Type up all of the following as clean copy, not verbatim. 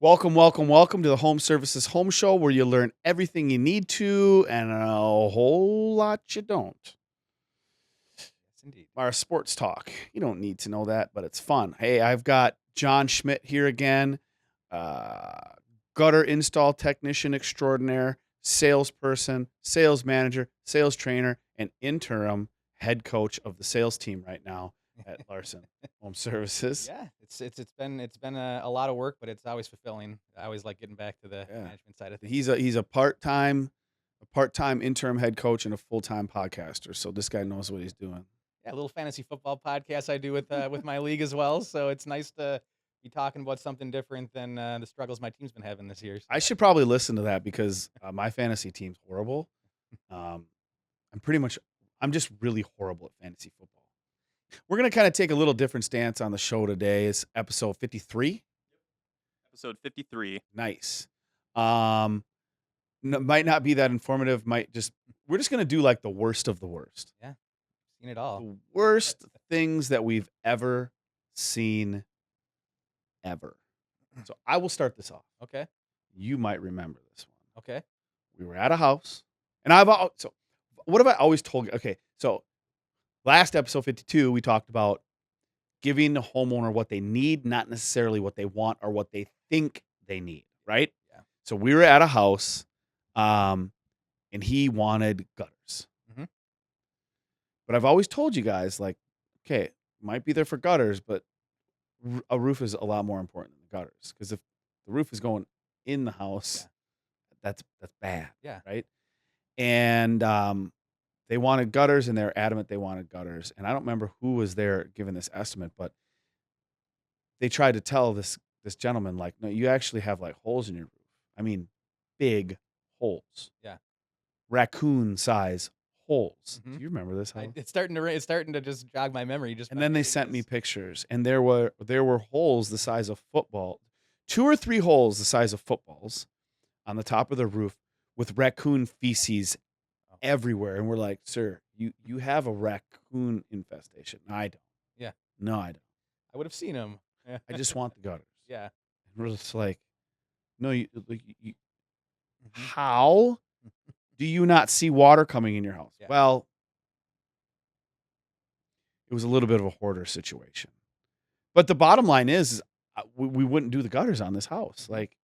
Welcome to the Home Services Home Show, where you learn everything you need to and a whole lot you don't. Yes, indeed. Our sports talk. You don't need to know that, but it's fun. Hey, I've got John Schmidt here again, uh, gutter install technician extraordinaire, salesperson, sales manager, sales trainer, and interim head coach of the sales team right now at Larson Home Services. Yeah, it's been a lot of work, but it's always fulfilling. I always like getting back to the Yeah. management side of things. He's a part-time interim head coach and a full-time podcaster. So this guy knows what he's doing. Yeah, a little fantasy football podcast I do with my league as well. So it's nice to be talking about something different than the struggles my team's been having this year. So I should probably listen to that because my fantasy team's horrible. Um, I'm just really horrible at fantasy football. We're gonna kind of take a little different stance on the show today. It's episode 53. Episode 53. Nice. Might not be that informative. We're just gonna do like the worst of the worst. Yeah, seen it all. The worst things that we've ever seen ever. So I will start this off. Okay, You might remember this one. okay. We were at a house, and so what have I always told you? Okay, so last episode 52, we talked about giving the homeowner what they need, not necessarily what they want or what they think they need, right? Yeah. So we were at a house, and he wanted gutters. Mhm. But I've always told you guys, like, okay, might be there for gutters, but a roof is a lot more important than the gutters, because if the roof is going in the house, that's bad, Yeah. right? And they wanted gutters, and they're adamant they wanted gutters. And I don't remember who was there giving this estimate, but they tried to tell this gentleman, like, no, you actually have like holes in your roof. I mean, big holes. Yeah. Raccoon size holes. Mhm. Do you remember this house? It's starting to just jog my memory. Just And by then they hearing sent me this. pictures, and there were holes the size of football, 2 or 3 holes the size of footballs on the top of the roof with raccoon feces Oh. everywhere. And we're like, sir, you have a raccoon infestation. No, I don't. Yeah. No, I don't. I would have seen him. Yeah. I just want the gutters. Yeah. And we're just like, no, you Mhm. how do you not see water coming in your house? Yeah. Well, it was a little bit of a hoarder situation. But the bottom line is we wouldn't do the gutters on this house. Like,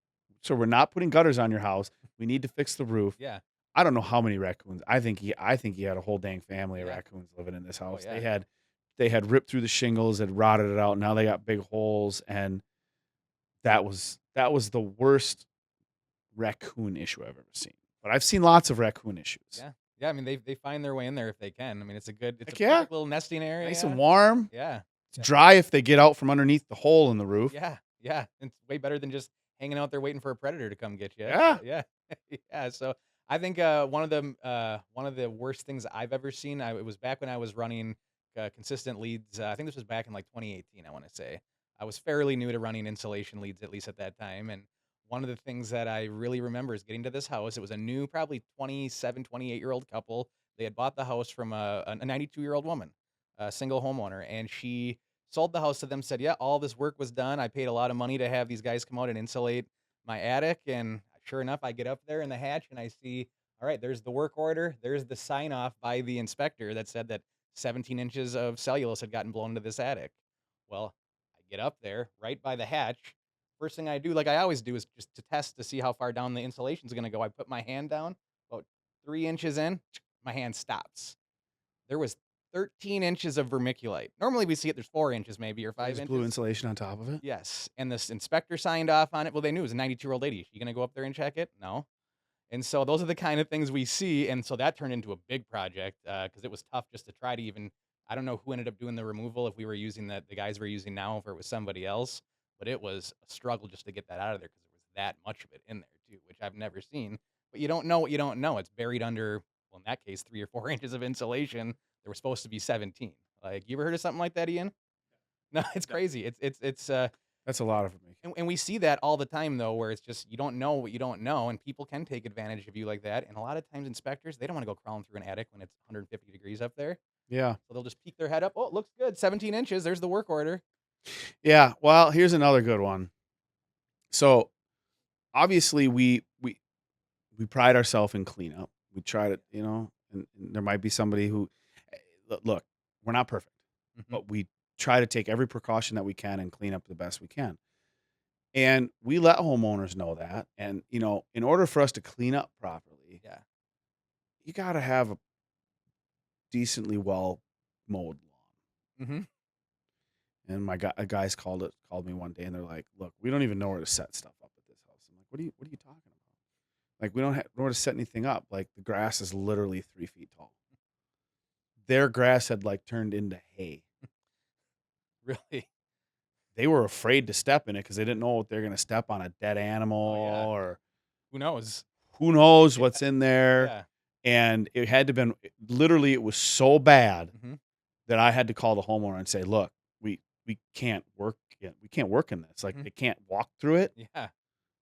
so we're not putting gutters on your house. We need to fix the roof. Yeah. I don't know how many raccoons. I think he had a whole dang family of Yeah. raccoons living in this Oh, house. yeah. They had ripped through the shingles, had rotted it out. Now they got big holes, and that was the worst raccoon issue I've ever seen. But I've seen lots of raccoon issues. Yeah. Yeah, I mean they find their way in there if they can. I mean it's a Heck perfect yeah. little nesting area. Nice and warm. Yeah. It's Yeah. dry if they get out from underneath the hole in the roof. Yeah. Yeah. It's way better than just hanging out there waiting for a predator to come get you. Yeah. Yeah. Yeah. So I think one of the worst things I've ever seen. It was back when I was running consistent leads. I think this was back in like 2018. I want to say I was fairly new to running insulation leads, at least at that time. And one of the things that I really remember is getting to this house. It was a new, probably 27, 28-year-old couple. They had bought the house from a 92-year-old woman, a single homeowner, and she sold the house to them. Said, "Yeah, all this work was done. I paid a lot of money to have these guys come out and insulate my attic." And sure enough, I get up there in the hatch and I see, all right, there's the work order. There's the sign off by the inspector that said that 17 inches of cellulose had gotten blown into this attic. Well, I get up there right by the hatch. First thing I do, like I always do, is just to test to see how far down the insulation is going to go. I put my hand down, about 3 inches in, my hand stops. There was 13 inches of vermiculite. Normally we see it, there's 4 inches maybe or 5 There's inches. blue insulation on top of it. Yes. And this inspector signed off on it. Well, they knew it was a 92-year-old lady. You going to go up there and check it? No. And so those are the kind of things we see. And so that turned into a big project because it was tough just to try to even, I don't know who ended up doing the removal, if we were using the guys we're using now, if it was somebody else. But it was a struggle just to get that out of there because there was that much of it in there too, which I've never seen. But you don't know what you don't know. It's buried under, well, in that case, 3 or 4 inches of insulation. There was supposed to be 17. Like, you ever heard of something like that, Ian? No, it's crazy. It's That's a lot of vermiculite. and we see that all the time though, where it's just you don't know what you don't know, and people can take advantage of you like that. And a lot of times, inspectors they don't want to go crawling through an attic when it's 150 degrees up there, Yeah. so they'll just peek their head up. Oh, it looks good, 17 inches. There's the work order. Yeah. Well, here's another good one. So obviously we pride ourselves in cleanup. We try to, and there might be somebody who, look, we're not perfect, Mhm. but we try to take every precaution that we can and clean up the best we can. And we let homeowners know that. And, in order for us to clean up properly, Yeah. you got to have a decently well mowed lawn. Mhm. And guys called me one day and they're like, "Look, we don't even know where to set stuff up at this house." I'm like, what are you talking about? Like, we don't know where to set anything up. Like, the grass is literally 3 feet tall. Their grass had like turned into hay. Really? They were afraid to step in it because they didn't know if they're going to step on a dead animal Oh, yeah. or Who knows? who knows Yeah. what's in there. Yeah. And it had to been literally, it was so bad Mhm. that I had to call the homeowner and say, "Look, we can't work. We can't work in this. Like, Mhm. they can't walk through it. Yeah.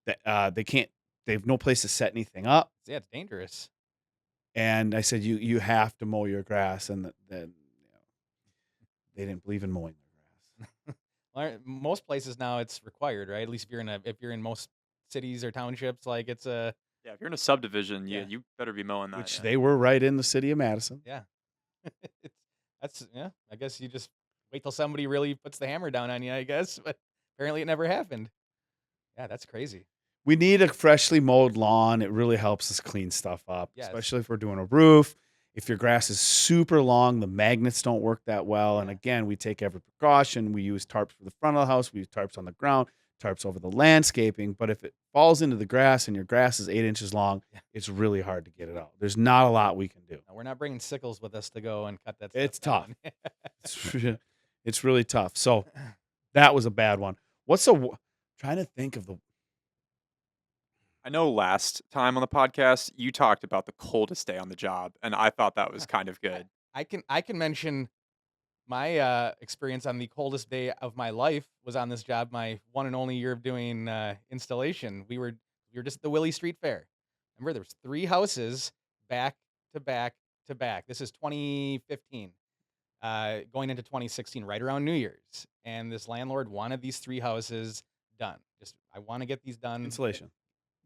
That they can't. They have no place to set anything up." Yeah, it's dangerous. And I said, "You have to mow your grass." And then they didn't believe in mowing their grass. Most places now it's required, right? At least if you're in most cities or townships, like it's a Yeah, if you're in a subdivision, yeah, you better be mowing that. Which Yeah. they were right in the city of Madison. yeah. it's that's yeah. I guess you just wait till somebody really puts the hammer down on you, I guess. But apparently it never happened. Yeah, that's crazy. We need a freshly mowed lawn. It really helps us clean stuff up, Yes. especially if we're doing a roof. If your grass is super long, the magnets don't work that well. And Yeah. again, we take every precaution. We use tarps for the front of the house. We use tarps on the ground, tarps over the landscaping. But if it falls into the grass and your grass is 8 inches long, Yeah. it's really hard to get it out. There's not a lot we can do. No, we're not bringing sickles with us to go and cut that stuff It's tough. down. It's really tough. So that was a bad one. Trying to think of the I know last time on the podcast you talked about the coldest day on the job, and I thought that was kind of I good. I can mention my experience on the coldest day of my life was on this job. My one and only year of doing installation. We were just at the Willie Street Fair. Remember, there was 3 houses back to back to back. This is 2015, going into 2016, right around New Year's. And this landlord wanted these 3 houses done. Just I want to get these done. insulation.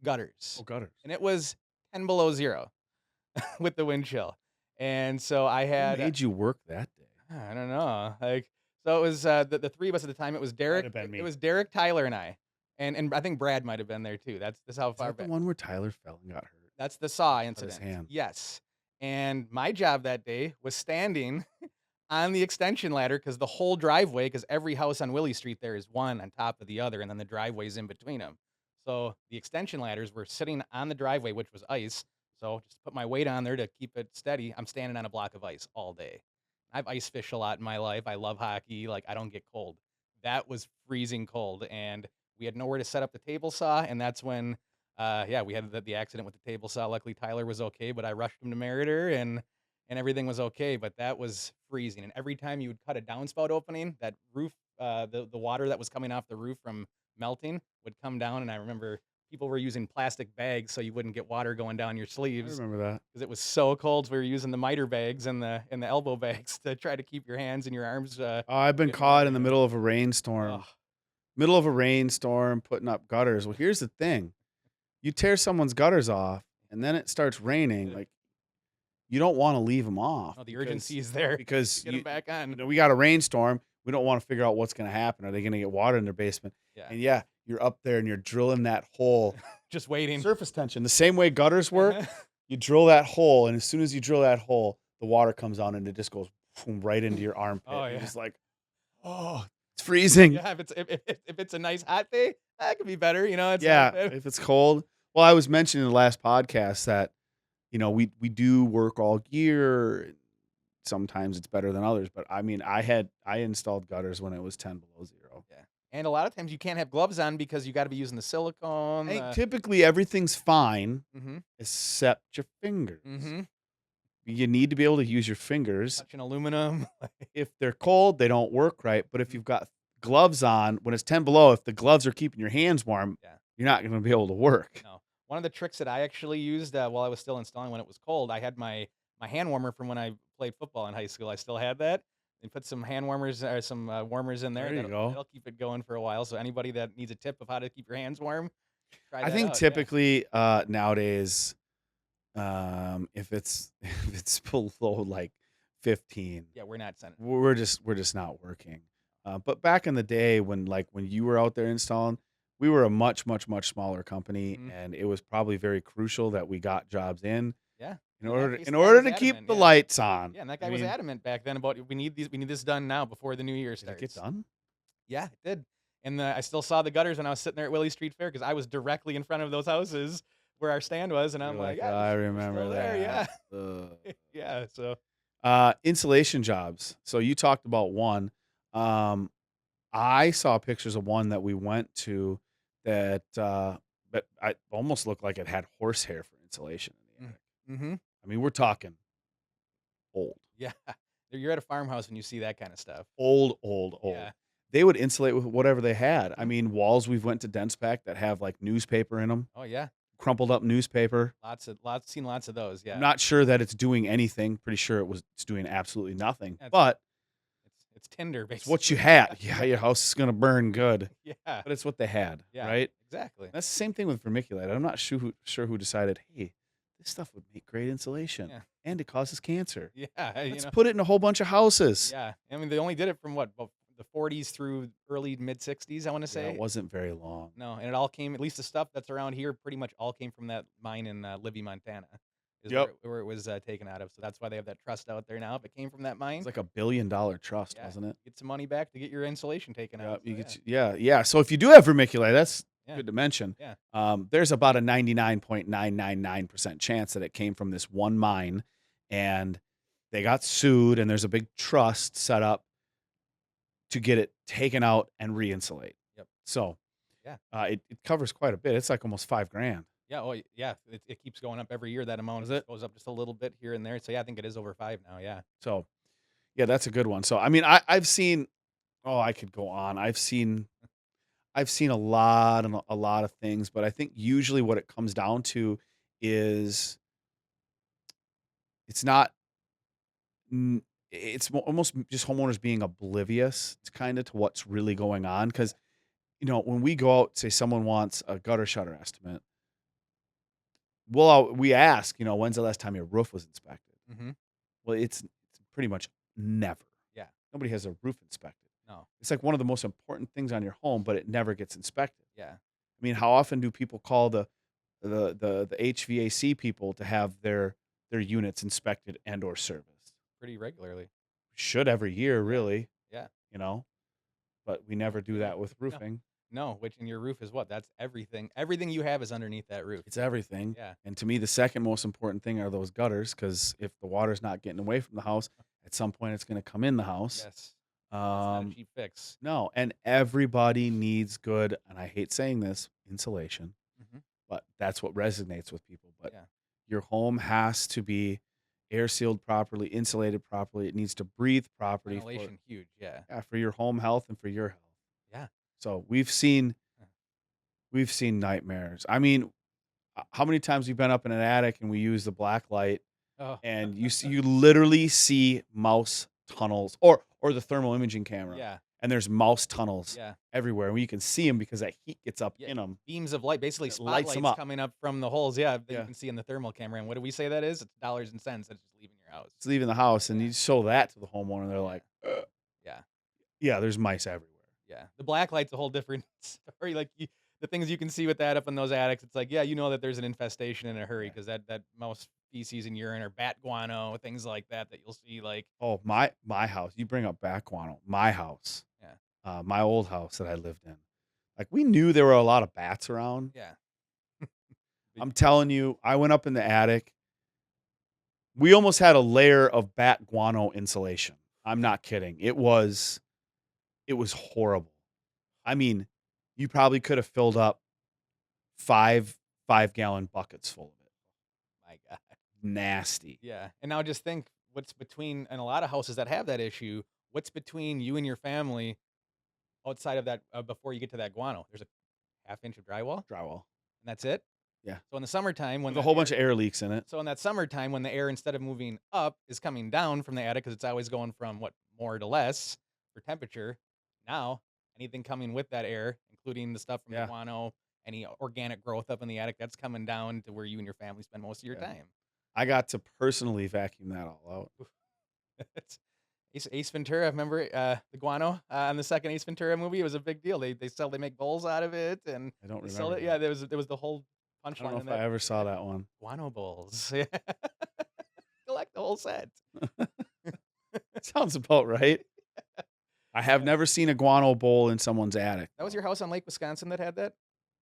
Gutters, Oh, gutters. and it was 10 below zero with the wind chill. And so I Who had made you work that day? I don't know. Like, so it was the 3 of us at the time. It was Might Derek. have been It, me. it was Derek, Tyler, and I, and I think Brad might have been there too. That's how Is far that the back. one where Tyler fell and got hurt? That's the saw his incident. hand. Yes. And my job that day was standing on the extension ladder because the whole driveway, because every house on Willie Street there is one on top of the other, and then the driveway's in between them. So the extension ladders were sitting on the driveway, which was ice. So just put my weight on there to keep it steady. I'm standing on a block of ice all day. I've ice fished a lot in my life. I love hockey. Like, I don't get cold. That was freezing cold, and we had nowhere to set up the table saw, and that's when, yeah, we had the accident with the table saw. Luckily, Tyler was okay, but I rushed him to Meriter, and everything was okay. But that was freezing, and every time you would cut a downspout opening, that roof, the water that was coming off the roof from melting would come down, and I remember people were using plastic bags so you wouldn't get water going down your I sleeves remember that. because it was so cold. So we were using the miter bags and the elbow bags to try to keep your hands and your arms. Oh, I've been Getting caught water in the in. middle of a rainstorm. Ugh. Middle of a rainstorm, putting up gutters. Well, here's the thing: you tear someone's gutters off, and then it starts raining. Like, you don't want to leave them off. Oh, the urgency is there. because Get them back on. we got a rainstorm. We don't want to figure out what's going to happen. Are they going to get water in their basement? Yeah. And yeah, you're up there and you're drilling that hole. Just waiting. Surface tension, the same way gutters work. You drill that hole, and as soon as you drill that hole, the water comes on and it just goes boom, right into your armpit. Oh, You're yeah. just like, oh, it's freezing. Yeah, if it's a nice hot day, that could be better. You know. It's Yeah, not- if it's cold. Well, I was mentioning in the last podcast that, we do work all year. Sometimes it's better than others, but I mean, I installed gutters when it was 10 below zero. Yeah. And a lot of times you can't have gloves on because you got to be using the silicone. Hey, typically everything's fine Mm-hmm. except your fingers. Mm-hmm. You need to be able to use your fingers. Touching aluminum. If they're cold, they don't work right. But if you've got gloves on, when it's 10 below, if the gloves are keeping your hands warm, Yeah. you're not going to be able to work. No. One of the tricks that I actually used while I was still installing when it was cold, I had my hand warmer from when I played football in high school. I still had that. And put some hand warmers or some warmers in there. There you that'll, go. That'll keep it going for a while. So anybody that needs a tip of how to keep your hands warm, Try I that think out. Yeah. typically nowadays, if it's if it's below like 15, Yeah, we're not sending. we're just not working. But back in the day when you were out there installing, we were a much smaller company, Mhm. and it was probably very crucial that we got jobs Yeah. in In that order case, in the guy order was to keep adamant. the Yeah. lights on. Yeah, and that I guy was mean, adamant back then about we need this done now before the new year did it get starts. done? Yeah, it did. And I still saw the gutters when I was sitting there at Willie Street Fair because I was directly in front of those houses where our stand was, and You're I'm like, like, yeah, I they're remember still there. that. Yeah, yeah. So Insulation jobs. So you talked about one. Um, I saw pictures of one that we went to that I almost looked like it had horsehair for insulation in the attic. mm-hmm. I mean, we're talking old, Yeah, you're at a farmhouse when you see that kind of stuff. old. Yeah. They would insulate with whatever they had. I Mhm. mean, walls we've went to Denspac that have like newspaper in them, Oh yeah, crumpled up newspaper. seen lots of those. I'm Yeah, not sure that it's doing anything. Pretty sure it's doing absolutely nothing. That's, But it's tinder it's what you basically. had. Yeah, your house is gonna burn good. Yeah, But it's what they had, yeah, right? exactly. That's the same thing with vermiculite. I'm not sure who decided, hey, this stuff would make great insulation Yeah, and it causes cancer. yeah, Let's put it in a whole bunch of houses. yeah. I mean, they only did it from what about the 40s through early mid 60s. I want to Yeah, say. it wasn't very long. No, and it all came. At least the stuff that's around here, pretty much all came from that mine in Libby, Montana, is Yep. where it was taken out of. So that's why they have that trust out there now. If it came from that mine, It's like $1 billion trust, yeah, wasn't it? get some money back to get your insulation taken Yeah, out. So, you yeah, get yeah. So if you do have vermiculite, that's yeah, good to mention. yeah. There's about a 99.999% chance that it came from this one mine, and they got sued, and there's a big trust set up to get it taken out and re-insulate. Yep. So Yeah. it covers quite a bit. It's like almost $5,000. Yeah. Oh, yeah. It keeps going up every year. That amount Is it? goes up just a little bit here and there. So yeah, I think it is over 5 now. Yeah. So yeah, that's a good one. So I mean, I've seen. Oh, I could go on. I've seen a lot of things, but I think usually what it comes down to is it's not. n- It's almost just homeowners being oblivious to kind of to what's really going on. Because when we go out, say someone wants a gutter shutter estimate, we ask, when's the last time your roof was inspected? Mm-hmm. Well, it's pretty much never. Yeah. Nobody has a roof inspected. No. It's like one of the most important things on your home, but it never gets inspected. Yeah. I mean, how often do people call the HVAC people to have their units inspected and or serviced? Pretty regularly. Should every year, really, Yeah. you know, but we never do that with No. roofing. No. Which in your roof is what? That's everything. Everything you have is underneath that roof. It's everything. Yeah. And to me, the second most important thing are those gutters, because if the water's not getting away from the house, at some point it's going to come in the house. Yes. That's not a Um, cheap fix. no, and everybody needs good, and I hate saying this, insulation, Mm-hmm. but that's what resonates with people. But Yeah. your home has to be air sealed properly, insulated properly. It needs to breathe properly Ventilation huge. Yeah. for your home health and for your health. Yeah. So we've seen nightmares. I mean, how many times we've been up in an attic and we use the black light Oh. and you literally see mouse tunnels or the thermal imaging camera. Yeah. And there's mouse tunnels Yeah. everywhere. And you can see them because that heat gets up Yeah, in them. beams of light, basically It lights 'em spotlights up. coming up from the holes. Yeah, that Yeah. you can see in the thermal camera. And what do we say that is? It's dollars and cents that's just leaving your house. It's leaving the house, and Yeah. you show that to the homeowner, and they're Yeah. like, Yeah, yeah, there's mice everywhere. yeah. The black light's a whole different story. Like the things you can see with that up in those attics, it's like, yeah, you know that there's an infestation in a hurry Yeah. because that mouse feces and urine or bat guano, things like that you'll see. Like, Oh, my house. You bring up back guano. My house. yeah, My old house that I lived in. Like we knew there were a lot of bats around. yeah, I'm telling you, I went up in the attic. We almost had a layer of bat guano insulation. I'm not kidding. It was horrible. I mean, you probably could have filled up 5 gallon buckets full of it. my God, Nasty. yeah. And now just think what's between, and a lot of houses that have that issue. What's between you and your family outside of that before you get to that guano? There's a half-inch of drywall, Drywall. and that's it. Yeah. So in the summertime, when With a whole bunch of air leaks in it. so in that summertime, when the air instead of moving up is coming down from the attic because it's always going from what more to less for temperature. Now anything coming with that air, including the stuff from Yeah. the guano any organic growth up in the attic, that's coming down to where you and your family spend most of your Yeah. time. I got to personally vacuum that all out. It's Ace Ventura, remember the guano on the second Ace Ventura movie? It was a big deal. They make bowls out of it, and I don't they sell remember it. Yeah, that. there was the whole I don't know punchline in if I that. ever saw that one. Guano bowls. Yeah. Collect the whole set. Sounds about right. I have Yeah. never seen a guano bowl in someone's attic. That was though. your house on Lake Wisconsin that had that?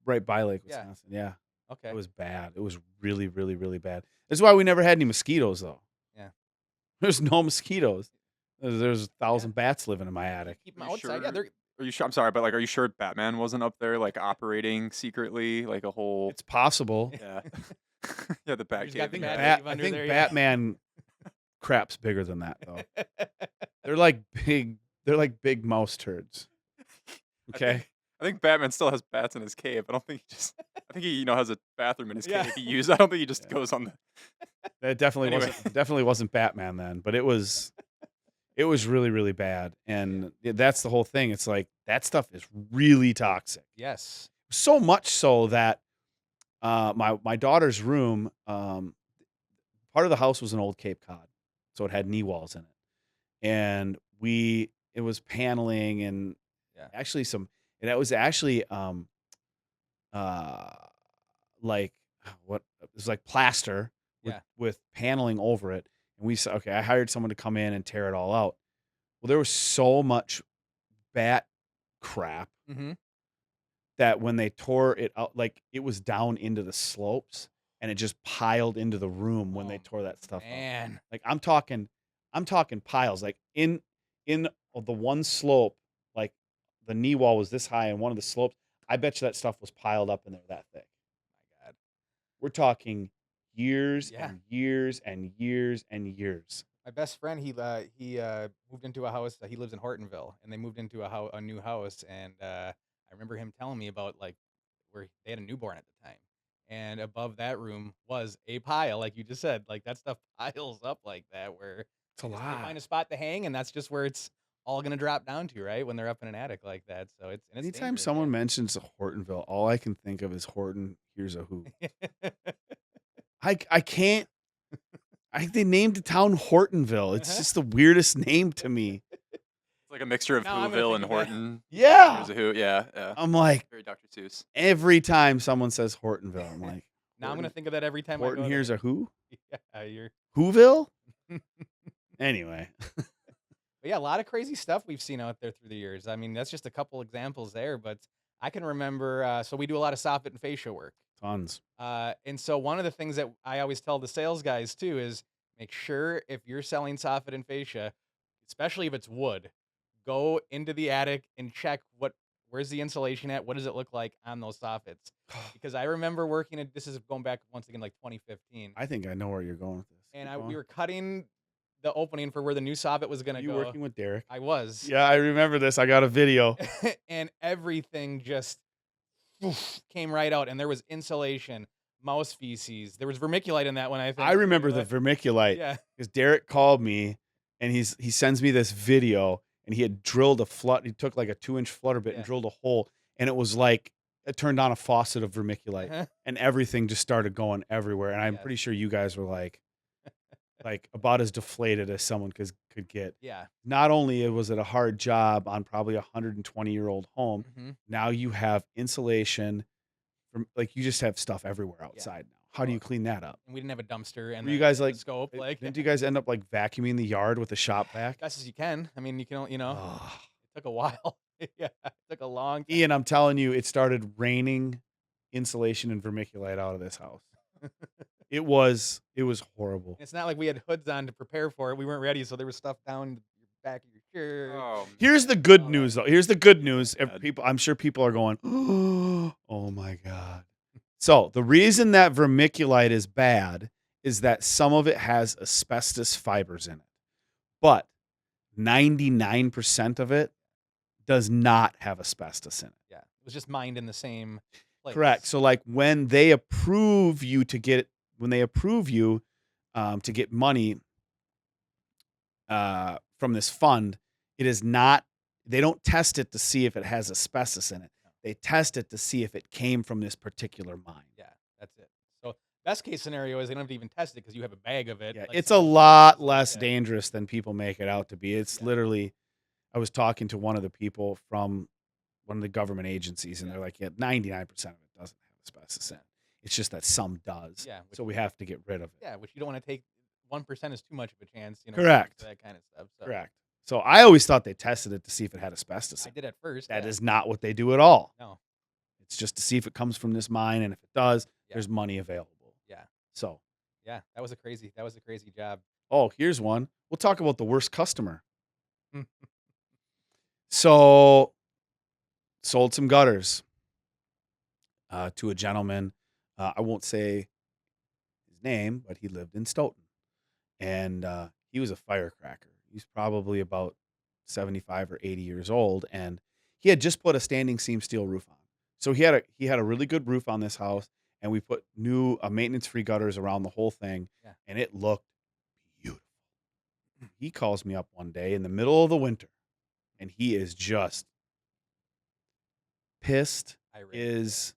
Right by Lake Yeah. Wisconsin. Yeah. Okay. It was bad. It was really, really, really bad. That's why we never had any mosquitoes, though. Yeah. There's no mosquitoes. There's 1,000 bats living in my attic. Keep them Are you outside. Yeah, sure? they're Are you sure? I'm sorry, but like, are you sure Batman wasn't up there like operating secretly, like a whole? It's possible. Yeah. Yeah, the He's got Batcave. the in bat there. cave I under think there, yeah. Batman crap's bigger than that, though. They're like big. They're like big mouse turds. Okay. I think Batman still has bats in his cave. I don't think he just. I think he has a bathroom in his Yeah. cave he used. I don't think he just Yeah. goes on the. That definitely Anyway. wasn't Batman then, but it was really, really bad. And that's the whole thing. It's like that stuff is really toxic. Yes. So much so that my daughter's room, part of the house was an old Cape Cod, so it had knee walls in it, and it was paneling and Yeah. actually it was actually like what it was like plaster with, Yeah. with paneling over it, and we said, okay, I hired someone to come in and tear it all out. Well, there was so much bat crap Mm-hmm. that when they tore it out, like it was down into the slopes and it just piled into the room when they Oh, tore that stuff out. Man. Like I'm talking piles. Like in the one slope, like the knee wall was this high, and one of the slopes, I bet you that stuff was piled up in there that thick. My God. We're talking years Yeah. and years and years and years. My best friend, he moved into a house. He lives in Hortonville, and they moved into a new house. And I remember him telling me about like where they had a newborn at the time, and above that room was a pile, like you just said. Like that stuff piles up like that, where It's a they lot. find a spot to hang, and that's just where it's all gonna drop down to, right? When they're up in an attic like that. So it's Anytime dangerous, someone mentions Hortonville, all I can think of is Horton. Here's a who. I can't. They named the town Hortonville. It's just the weirdest name to me. It's like a mixture of Now I'm gonna Whoville think and of that. Horton. Yeah. Here's a who. Yeah. Yeah. I'm like, Very Dr. Seuss. every time someone says Hortonville, I'm like, now I'm Horton- gonna think of that every time Horton I go here's there. a who? Yeah, you're. Whoville? Anyway. But yeah, a lot of crazy stuff we've seen out there through the years. I mean, that's just a couple examples there, but I can remember. So we do a lot of soffit and fascia work, Tons. and so one of the things that I always tell the sales guys too is make sure if you're selling soffit and fascia, especially if it's wood, go into the attic and check where's the insulation at, what does it look like on those soffits? Because I remember working at, this is going back once again like 2015, I think I know where you're going with this. and Keep we going. were cutting the opening for where the new soffit was gonna You go. working with Derek? I was. Yeah, I remember this. I got a video. And everything just came right out, and there was insulation, mouse feces. There was vermiculite in that one, I think. I remember the vermiculite Yeah. because Derek called me and he sends me this video, and he had drilled a flood. He took like a 2-inch flutter bit and Yeah. drilled a hole, and it was like it turned on a faucet of vermiculite, Uh-huh. and everything just started going everywhere. And I'm Yes. pretty sure you guys were like about as deflated as someone could get. Yeah. Not only was it a hard job on probably a 120-year-old home, Mhm. now you have insulation from like you just have stuff everywhere outside now. How do you clean that up? And we didn't have a dumpster and Were you guys and the like scope. Like, didn't you guys end up like vacuuming the yard with a shop vac? best as you can. I mean, you can, Ugh. it took a while. Yeah, it took a long time. Ian, I'm telling you, it started raining insulation and vermiculite out of this house. It was horrible. It's not like we had hoods on to prepare for it. We weren't ready, so there was stuff down your back of your shirt. Oh, Here's the man. good Oh, news, though. Here's the good news. If Bad. I'm sure people are going, oh my God. So the reason that vermiculite is bad is that some of it has asbestos fibers in it, but 99% of it does not have asbestos in it. Yeah, it was just mined in the same place. Correct. So like when they approve you to get money from this fund, it is not. They don't test it to see if it has asbestos in it. They test it to see if it came from this particular mine. Yeah, that's it. So best case scenario is they don't have to even test it because you have a bag of it. Yeah, like it's a someone lot says, less yeah. dangerous than people make it out to be. It's Yeah. literally, I was talking to one of the people from one of the government agencies, and Yeah. they're like, yeah, 99% of it doesn't have asbestos in it. It's just that some does. Yeah, So we have to get rid of it. Yeah, which you don't want to take. 1% is too much of a chance, Correct. for that kind of stuff. So Correct. So I always thought they tested it to see if it had asbestos I in it. did at first. That yeah. is not what they do at all. No. It's just to see if it comes from this mine, and if it does, Yeah. there's money available. Yeah. So, Yeah, that was a crazy job. oh, here's one. We'll talk about the worst customer. So, sold some gutters to a gentleman. I won't say his name, but he lived in Stoughton, and he was a firecracker. He's probably about 75 or 80 years old, and he had just put a standing seam steel roof on. So he had a really good roof on this house, and we put new maintenance-free gutters around the whole thing, Yeah. and it looked beautiful. He calls me up one day in the middle of the winter, and he is just pissed Irate. is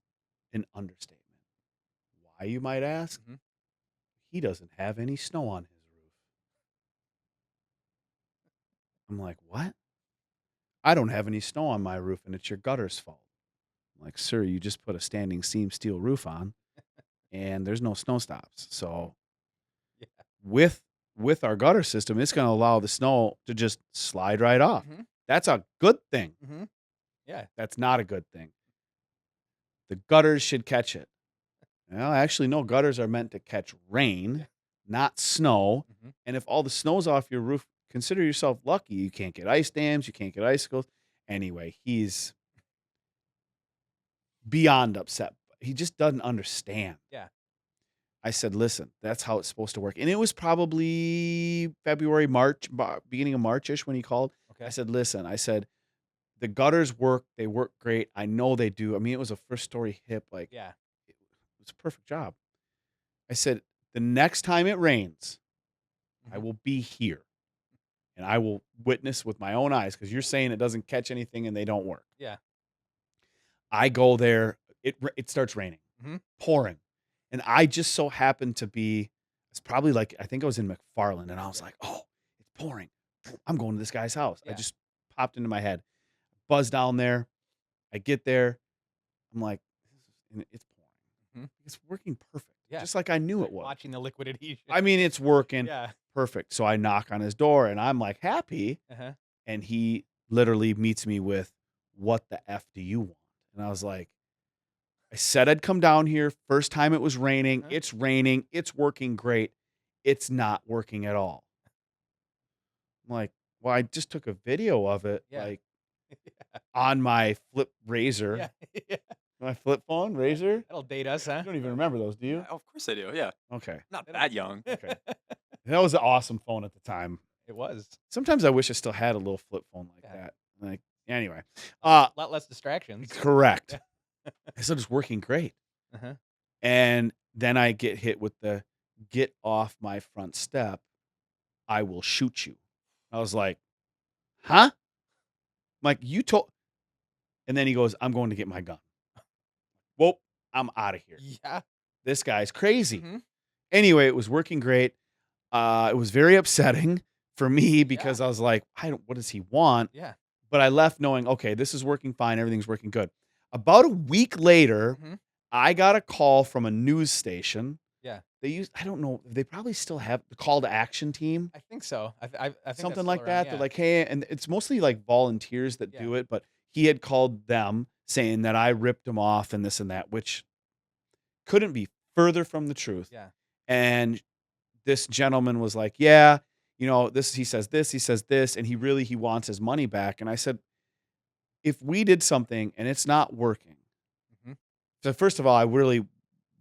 an understatement. Why, you might ask? Mhm. He doesn't have any snow on his roof. I'm like, what? I don't have any snow on my roof, and it's your gutter's fault. I'm like, sir, you just put a standing seam steel roof on, and there's no snow stops. So Yeah. with our gutter system, it's going to allow the snow to just slide right off. Mhm. That's a good thing. Mhm. Yeah. That's not a good thing. The gutters should catch it. Well, actually, no, gutters are meant to catch rain, Yeah. not snow. Mhm. And if all the snow's off your roof, consider yourself lucky. You can't get ice dams. You can't get icicles. Anyway, he's beyond upset. He just doesn't understand. Yeah. I said, listen, that's how it's supposed to work. And it was probably February, March, beginning of March-ish when he called. Okay. I said, listen, the gutters work. They work great. I know they do. I mean, it was a first-story hip. Like, Yeah. it was a perfect job. I said, the next time it rains, I Mhm. will be here. And I will witness with my own eyes, because you're saying it doesn't catch anything and they don't work. Yeah. I go there. It starts raining, Mhm. pouring. And I just so happened to be, it's probably like, I think I was in McFarland, and I was Yeah. like, oh, it's pouring. I'm going to this guy's house. I Yeah. just popped into my head. Buzz down there. I get there. I'm like, and it's pouring. Mhm. It's working perfect. Yeah. Just like I knew it was. Watching the liquid adhesion. I mean, it's working Yeah. perfect. So I knock on his door, and I'm like happy. Uh-huh. And he literally meets me with, what the F do you want? And I was like, I said I'd come down here. First time it was raining. Uh-huh. It's raining. It's working great. It's not working at all. I'm like, well, I just took a video of it, Yeah. like Yeah. on my flip razor, Yeah. Yeah. my flip phone razor. That'll date us, huh? You don't even remember those, do you? Yeah, of course I do. Yeah. Okay. Not that young. Okay. That was an awesome phone at the time. It was. Sometimes I wish I still had a little flip phone like Yeah. that. Like, anyway. A lot less distractions. Correct. Yeah. I said it's working great. Uh-huh. And then I get hit with the, get off my front step. I will shoot you. I was like, huh? I'm like, you told. And then he goes, I'm going to get my gun. Whoa, I'm out of here. Yeah. This guy's crazy. Mhm. Anyway, it was working great. It was very upsetting for me, because I was like, what does he want? Yeah. But I left knowing, okay, this is working fine. Everything's working good. About a week later, Mhm. I got a call from a news station. Yeah. I don't know, they probably still have the call to action team, I think so. I think that's something still like around, that. yeah. They're like, hey, and it's mostly like volunteers that Yeah. do it, but he had called them saying that I ripped him off and this and that, which couldn't be further from the truth. Yeah. And this gentleman was like, yeah, he says this, and he wants his money back. And I said, if we did something and it's not working, Mhm. so first of all, I really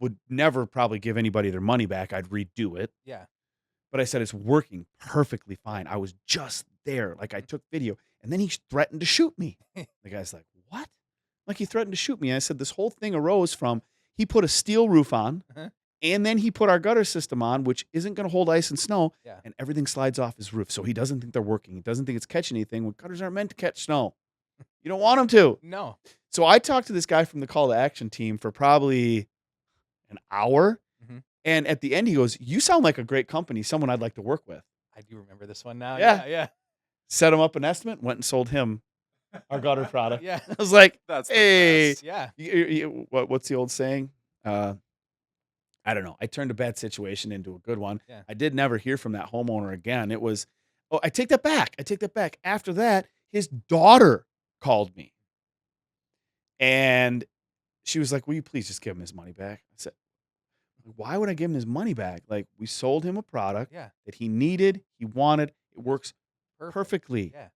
would never probably give anybody their money back. I'd redo it. Yeah. But I said, it's working perfectly fine. I was just there. Like, I took video, and then he threatened to shoot me. The guy's like, what? Like, he threatened to shoot me. I said, this whole thing arose from, he put a steel roof on, Uh-huh. and then he put our gutter system on, which isn't going to hold ice and snow, Yeah. and everything slides off his roof. So he doesn't think they're working. He doesn't think it's catching anything when gutters aren't meant to catch snow. You don't want them to. No. So I talked to this guy from the call to action team for probably an hour. Mhm. And at the end, he goes, "You sound like a great company, someone I'd like to work with." I do remember this one now. Yeah. Yeah. Set him up an estimate, went and sold him our gutter product. Yeah. I was like, That's the hey, best. Yeah. what's the old saying? I don't know. I turned a bad situation into a good one. Yeah. I did never hear from that homeowner again. It was, I take that back. After that, his daughter called me and she was like, "Will you please just give him his money back?" I said, "Why would I give him his money back? Like, we sold him a product Yeah. that he needed, he wanted. It works Perfect. perfectly." Yeah.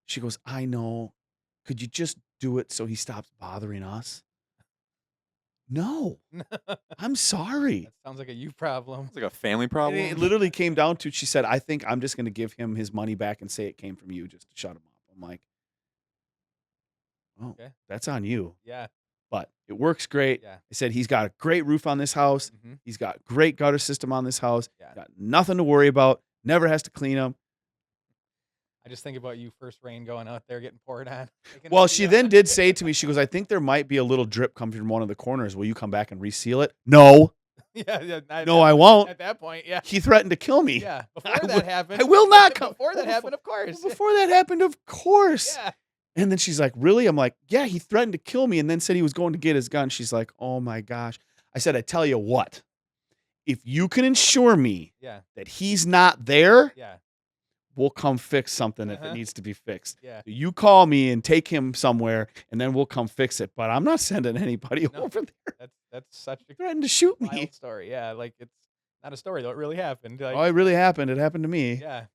She goes, "I know. Could you just do it so he stops bothering us?" No, I'm sorry. That sounds like a you problem. It's like a family And problem. it literally came down to, she said, "I think I'm just going to give him his money back and say it came from you just to shut him up." I'm like, "Oh, Okay. that's on you." Yeah. But it works great. Yeah. I said, he's got a great roof on this house. Mhm. He's got great gutter system on this house. Yeah. Got nothing to worry about. Never has to clean them. I just think about you first rain going out there getting poured on. Thinking Well, of she you. then did say to me, she goes, "I think there might be a little drip coming from one of the corners. Will you come back and reseal it?" No, Yeah. no, I won't. At that point, yeah. He threatened to kill me. Yeah. I Before will- that happened. I will not come. Before that happened, of course. Before that happened, of course. Yeah. And then she's like, "Really?" I'm like, "Yeah, he threatened to kill me and then said he was going to get his gun." She's like, "Oh my gosh." I said, "I tell you what, if you can ensure me Yeah. that he's not there, Yeah. we'll come fix something if Uh-huh. it needs to be fixed. Yeah. You call me and take him somewhere and then we'll come fix it. But I'm not sending anybody No. over there." That's such a He threatened to shoot me. wild story. Yeah. Like it's not a story though. It really happened. Like, Oh, it really happened. It happened to me. yeah.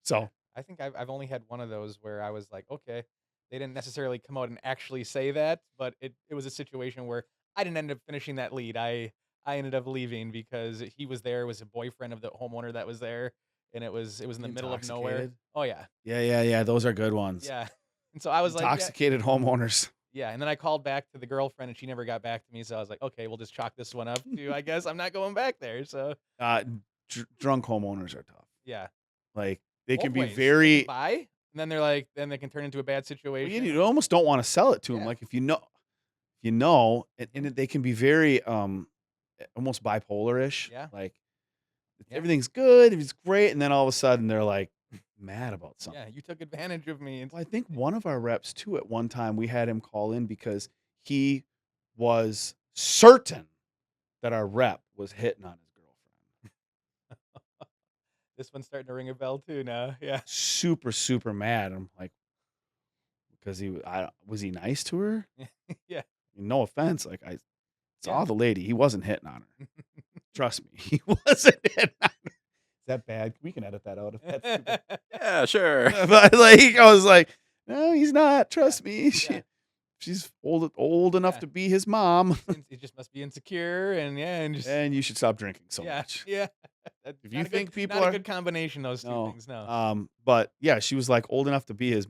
So I think I've only had one of those where I was like, okay, they didn't necessarily come out and actually say that, but it was a situation where I didn't end up finishing that lead. I ended up leaving because he was there. It was a boyfriend of the homeowner that was there, and it was in the middle of nowhere. Intoxicated? Oh yeah, yeah. Those are good ones. yeah. And so I was like, yeah, Intoxicated homeowners. yeah. And then I called back to the girlfriend, and she never got back to me. So I was like, okay, we'll just chalk this one up to I guess I'm not going back there. So Drunk homeowners are tough. yeah, Like, they can both be ways. They very. can buy, and then they're like, then they can turn into a bad Well, situation. you almost don't want to sell it to them. Yeah. Like, if you know, and they can be very almost bipolar-ish. Yeah. Like, Yeah. everything's good, it's great, and then all of a sudden they're like mad about something. Yeah, you took advantage of me. Well, I think one of our reps too, at one time, we had him call in because he was certain that our rep was hitting on his girlfriend. This one's starting to ring a bell too now. Yeah. Super, super mad. I'm like, because was he nice to her? Yeah. No offense. Like, I saw Yeah. the lady. He wasn't hitting on her. Trust me, he wasn't hitting on her. Is that bad? We can edit that out if that's stupid. Yeah, sure. But like, I was like, no, he's not. Trust me. Yeah. She's old enough Yeah. to be his mom. He just must be insecure and yeah, and just And you should stop drinking so yeah, much. yeah. That's If you not a think good, people not are- a good combination, those two No. things. No. But yeah, she was like old enough to be his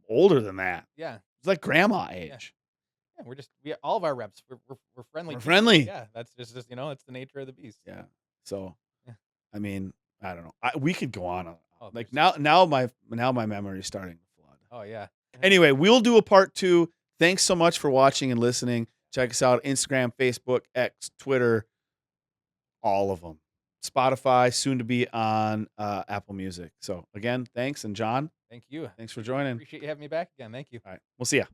older than that. Yeah. It's like grandma age. Yeah. We all of our reps. We're friendly. We're people. friendly. Yeah. That's just it's the nature of the beast. Yeah. So, Yeah. I mean, I don't know. We could go on. Oh, Like there's- now my memory is starting to flood. Oh yeah. Anyway, we'll do a part 2. Thanks so much for watching and listening. Check us out: Instagram, Facebook, X, Twitter, all of them. Spotify, soon to be on Apple Music. So again, thanks. And John, Thank you. thanks for joining. Appreciate you having me back again. Thank you. All right. We'll see ya.